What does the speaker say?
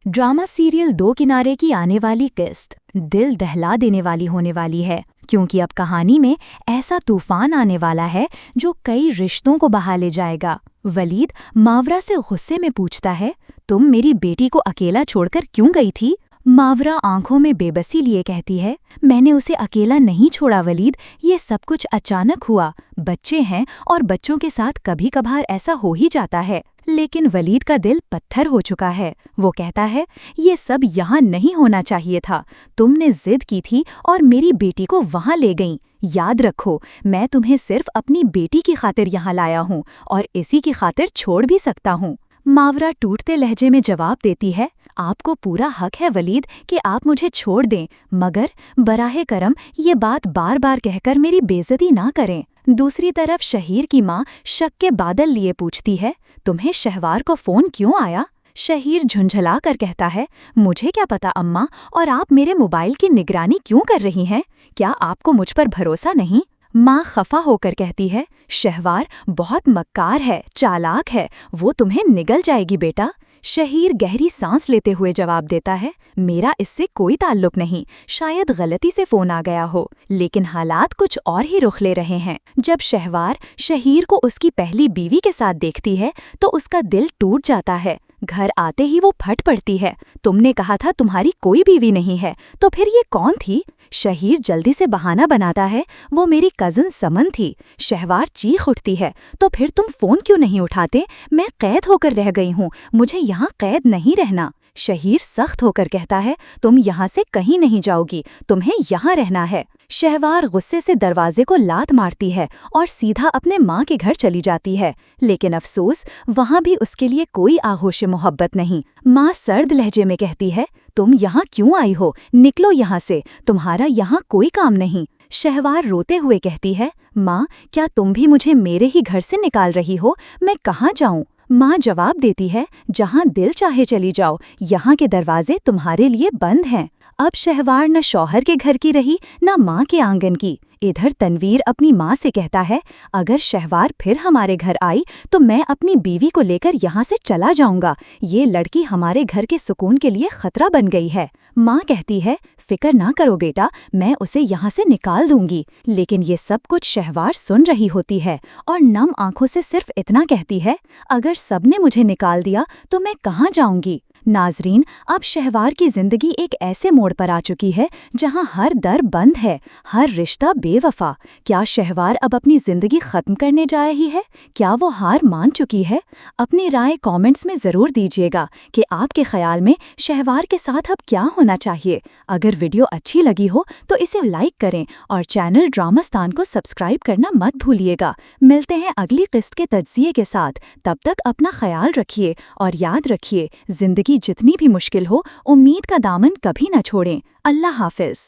Drama serial दो किनारे की आने वाली किस्त दिल दहला देने वाली होने वाली है, क्योंकि अब कहानी में ऐसा तूफान आने वाला है जो कई रिश्तों को बहा ले जाएगा। वलीद मावरा से गुस्से में पूछता है, तुम मेरी बेटी को अकेला छोड़कर क्यों गई थी? मावरा आंखों में बेबसी लिए कहती है, मैंने उसे अकेला नहीं छोड़ा वलीद, ये सब कुछ अचानक हुआ। बच्चे हैं और बच्चों के साथ कभी कभार ऐसा हो ही जाता है। लेकिन वलीद का दिल पत्थर हो चुका है। वो कहता है, ये सब यहाँ नहीं होना चाहिए था। तुमने जिद की थी और मेरी बेटी को वहाँ ले गईं। याद रखो, मैं तुम्हें सिर्फ अपनी बेटी की खातिर यहाँ लाया हूँ और इसी की खातिर छोड़ भी सकता हूँ। मावरा टूटते लहजे में जवाब देती है, आपको पूरा हक है वलीद कि आप मुझे छोड़ दें, मगर बराहे करम ये बात बार बार कहकर मेरी बेइज्जती ना करें। दूसरी तरफ शहीर की माँ शक के बादल लिए पूछती है, तुम्हें शहवार को फ़ोन क्यों आया? शहीर झुंझला कर कहता है, मुझे क्या पता अम्मा, और आप मेरे मोबाइल की निगरानी क्यों कर रही हैं? क्या आपको मुझ पर भरोसा नहीं? माँ खफा होकर कहती है, शहवार बहुत मक्कार है, चालाक है, वो तुम्हें निगल जाएगी बेटा। शहीर गहरी सांस लेते हुए जवाब देता है, मेरा इससे कोई ताल्लुक नहीं, शायद गलती से फ़ोन आ गया हो, लेकिन हालात कुछ और ही रुख ले रहे हैं। जब शहवार शहीर को उसकी पहली बीवी के साथ देखती है तो उसका दिल टूट जाता है। घर आते ही वो फट पड़ती है, तुमने कहा था तुम्हारी कोई बीवी नहीं है, तो फिर ये कौन थी? शहीर जल्दी से बहाना बनाता है, वो मेरी कज़न समन थी। शहवार चीख उठती है, तो फिर तुम फ़ोन क्यों नहीं उठाते? मैं कैद होकर रह गई हूँ, मुझे यहाँ कैद नहीं रहना। शहीर सख्त होकर कहता है, तुम यहाँ से कहीं नहीं जाओगी, तुम्हें यहाँ रहना है। शहवार गुस्से से दरवाजे को लात मारती है और सीधा अपने माँ के घर चली जाती है, लेकिन अफसोस वहाँ भी उसके लिए कोई आगोश मोहब्बत नहीं। माँ सर्द लहजे में कहती है, तुम यहाँ क्यों आई हो? निकलो यहाँ से, तुम्हारा यहाँ कोई काम नहीं। शहवार रोते हुए कहती है, माँ क्या तुम भी मुझे मेरे ही घर से निकाल रही हो? मैं कहाँ जाऊँ? माँ जवाब देती है, जहाँ दिल चाहे चली जाओ, यहाँ के दरवाजे तुम्हारे लिए बंद हैं। अब शहवार न शौहर के घर की रही न माँ के आंगन की। इधर तनवीर अपनी माँ से कहता है, अगर शहवार फिर हमारे घर आई तो मैं अपनी बीवी को लेकर यहाँ से चला जाऊँगा। ये लड़की हमारे घर के सुकून के लिए खतरा बन गई है। माँ कहती है, फिक्र ना करो बेटा, मैं उसे यहाँ से निकाल दूंगी। लेकिन ये सब कुछ शहवार सुन रही होती है और नम आंखों से सिर्फ इतना कहती है, अगर सबने मुझे निकाल दिया तो मैं कहाँ जाऊँगी? नाजरीन, अब शहवार की जिंदगी एक ऐसे मोड़ पर आ चुकी है जहां हर दर बंद है, हर रिश्ता बेवफा। क्या शहवार अब अपनी जिंदगी खत्म करने जा रही है? क्या वो हार मान चुकी है? अपनी राय कमेंट्स में ज़रूर दीजिएगा कि आपके ख्याल में शहवार के साथ अब क्या होना चाहिए। अगर वीडियो अच्छी लगी हो तो इसे लाइक करें और चैनल ड्रामास्तान को सब्सक्राइब करना मत भूलिएगा। मिलते हैं अगली किस्त के तज्जिए के साथ, तब तक अपना ख्याल रखिए और याद रखिए, जिंदगी जितनी भी मुश्किल हो, उम्मीद का दामन कभी न छोड़ें। अल्लाह हाफ़िज़।